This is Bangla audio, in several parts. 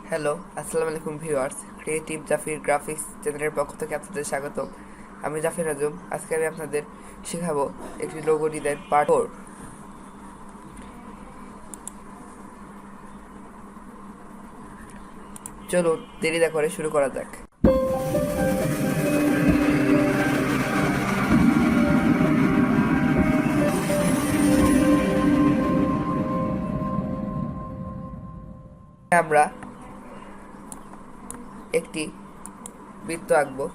হ্যালো, আসসালামু আলাইকুম ভিউয়ার্স। ক্রিয়েটিভ জাফির গ্রাফিক্স চ্যানেলের পক্ষ থেকে আপনাদের স্বাগতম। আমি জাফির আজম। আজকে আমি আপনাদের শেখাবো একটি লোগো ডিজাইন পার্ট 4। চলুন দেরি না করে শুরু করা যাক। আমরা একটি বৃত্ত আঁকবো।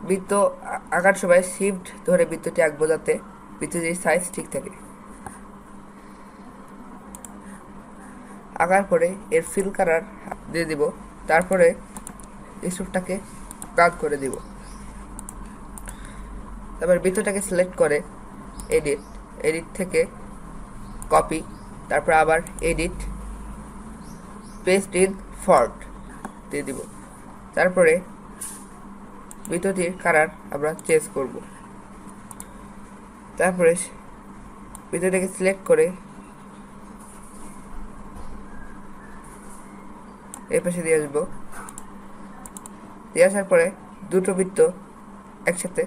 বৃত্ত আঁকার সময় শিফট ধরে বৃত্তটি আঁকবো যাতে বৃত্তটির সাইজ ঠিক থাকে। আঁকার পরে এর ফিল কালার দিয়ে দিব, তারপরে স্ট্রোকটাকে কাট করে দিব। তারপর বৃত্তটাকে সিলেক্ট করে এডিট থেকে কপি, তারপর আবার এডিট, পেস্ট ইন ফন্ট দিয়ে দিব। তারপরে বৃত্তটির কালার আমরা চেঞ্জ করব। তারপরে বৃত্তটাকে সিলেক্ট করে এই পাশে দিয়ে আসবো। দিয়ে আসার পরে দুটো বৃত্ত একসাথে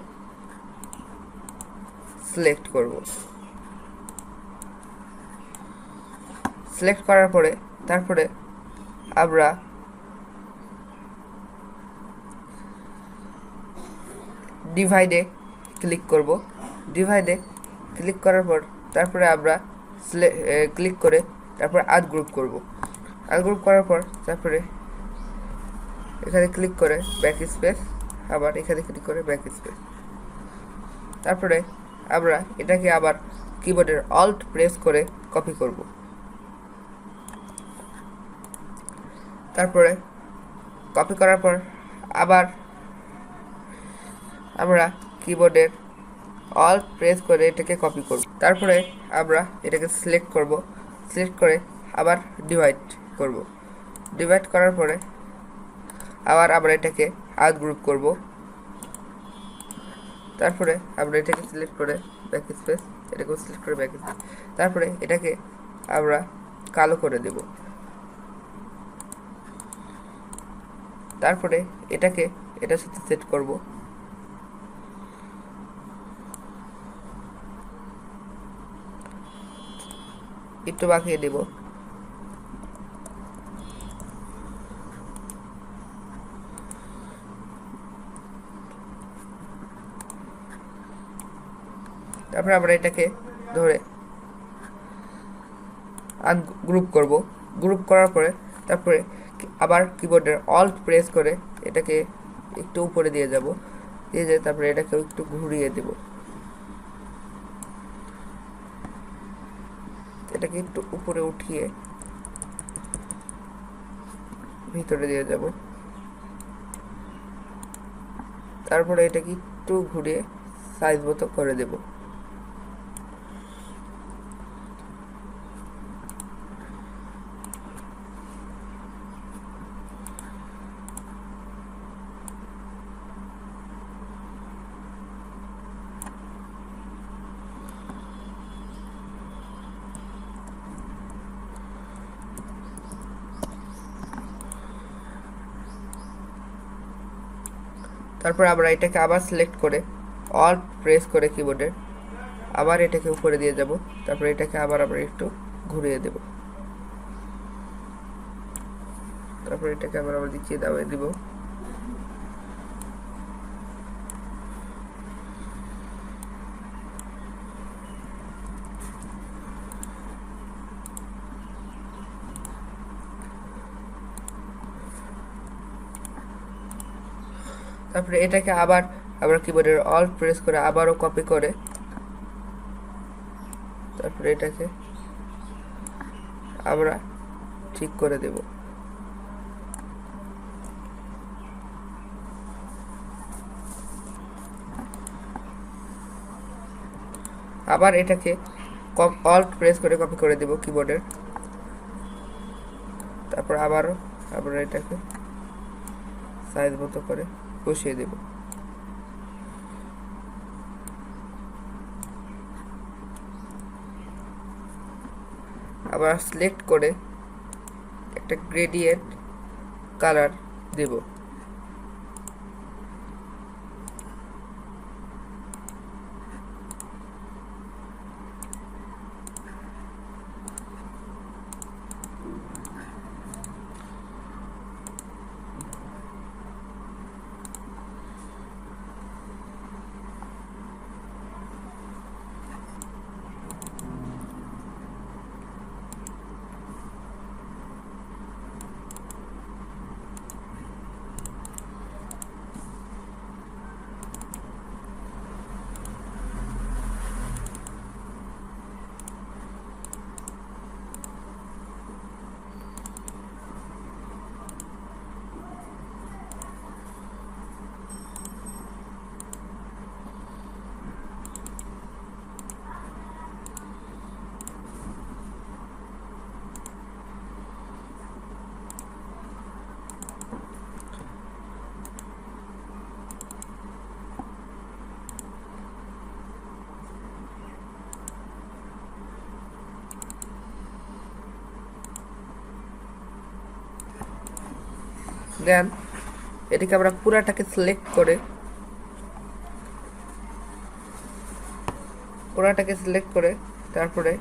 সিলেক্ট করব। সিলেক্ট করার পরে তারপরে আমরা ডিভাইডে ক্লিক করব। ডিভাইডে ক্লিক করার পর তারপরে আমরা ক্লিক করে তারপর আনগ্রুপ করব। আনগ্রুপ করার পর তারপরে এখানে ক্লিক করে ব্যাক স্পেস, আবার এখানে ক্লিক করে ব্যাক স্পেস। তারপরে আমরা এটাকে আবার কিবোর্ডের অল্ট প্রেস করে কপি করব। তারপরে কপি করার পর আবার আমরা কিবোর্ডের অল্ট প্রেস করে এটাকে কপি করব। তারপরে আমরা এটাকে সিলেক্ট করব। সিলেক্ট করে আবার ডিভাইড করব। ডিভাইড করার পরে আবার আমরা এটাকে আনগ্রুপ করব। তারপরে আমরা এটাকে সিলেক্ট করে ব্যাক স্পেস, এটাকে সিলেক্ট করে ব্যাক স্পেস। তারপরে এটাকে আমরা কালো করে দেব। তারপরে এটাকে এটার সাথে সেট করব। একটু বাঁকিয়ে দেব। তারপরে আমরা এটাকে ধরে আনগ্রুপ করব। গ্রুপ করার পরে তারপরে আবার কিবোর্ডের অল্ট প্রেস করে এটাকে একটু উপরে দিয়ে যাব। দিয়ে যে তারপরে এটাকে একটু ঘুরিয়ে দেব। এটাকে একটু উপরে উঠিয়ে ভিতরে দিয়ে যাব। তারপরে এটাকে একটু ঘুরিয়ে সাইজ মতো করে দেব। তারপর আমরা এটাকে আবার সিলেক্ট করে অল্ট প্রেস করে কিবোর্ডে আবার এটাকে উপরে দিয়ে যাব। তারপর এটাকে আবার আমরা একটু ঘুরিয়ে দেব। তারপর এটাকে আবার আমরা দিকে দাবিয়ে দিব। তারপরে এটাকে আবার আমরা কিবোর্ডের অল্ট প্রেস করে আবারও কপি করে তারপরে এটাকে আমরা ঠিক করে দেব। আবার এটাকে অল্ট প্রেস করে কপি করে দেব কিবোর্ডের। তারপর আবারও আমরা এটাকে সাইজ মতো করে বসিয়ে দেব। আবার সিলেক্ট করে একটা গ্রেডিয়েন্ট কালার দেব। দেন এটাকে আমরা পুরাটাকে সিলেক্ট করে তারপরে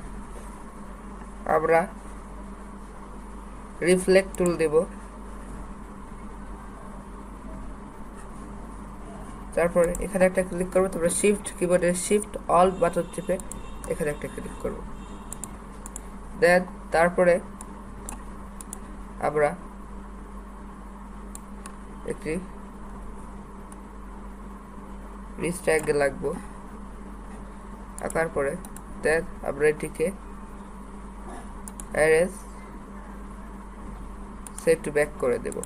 আমরা রিফ্লেক্ট টুল দেব। তারপরে এখানে একটা ক্লিক করবো, তারপরে কিবোর্ডের শিফট অল বাটন টিপে এখানে একটা ক্লিক করব। দেন তারপরে আমরা একটি রিচ ট্রায়াঙ্গেল আঁকবো। আঁকার পরে দেন আমরা এটিকে অ্যারেঞ্জ সেট টু ব্যাক করে দেব।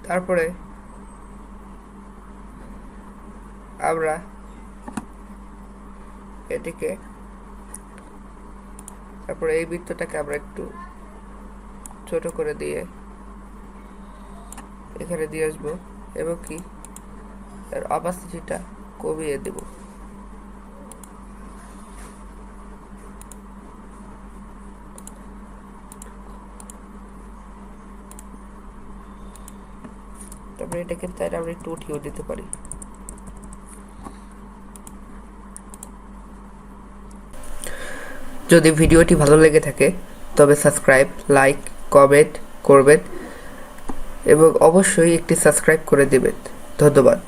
তারপরে আমরা এটিকে এই বৃত্তটাকে আমরা একটু ছোট করে দিয়ে এখানে দিয়ে আসবো এবং কি এর অপাসিটিটা কমিয়ে দেব। তারপরে এটাকে চাইলে আমরা একটু উঠিয়েও দিতে পারি। যদি ভিডিওটি ভালো লেগে থাকে তবে সাবস্ক্রাইব, লাইক, কমেন্ট করবেন এবং অবশ্যই একটি সাবস্ক্রাইব করে দেবেন। ধন্যবাদ।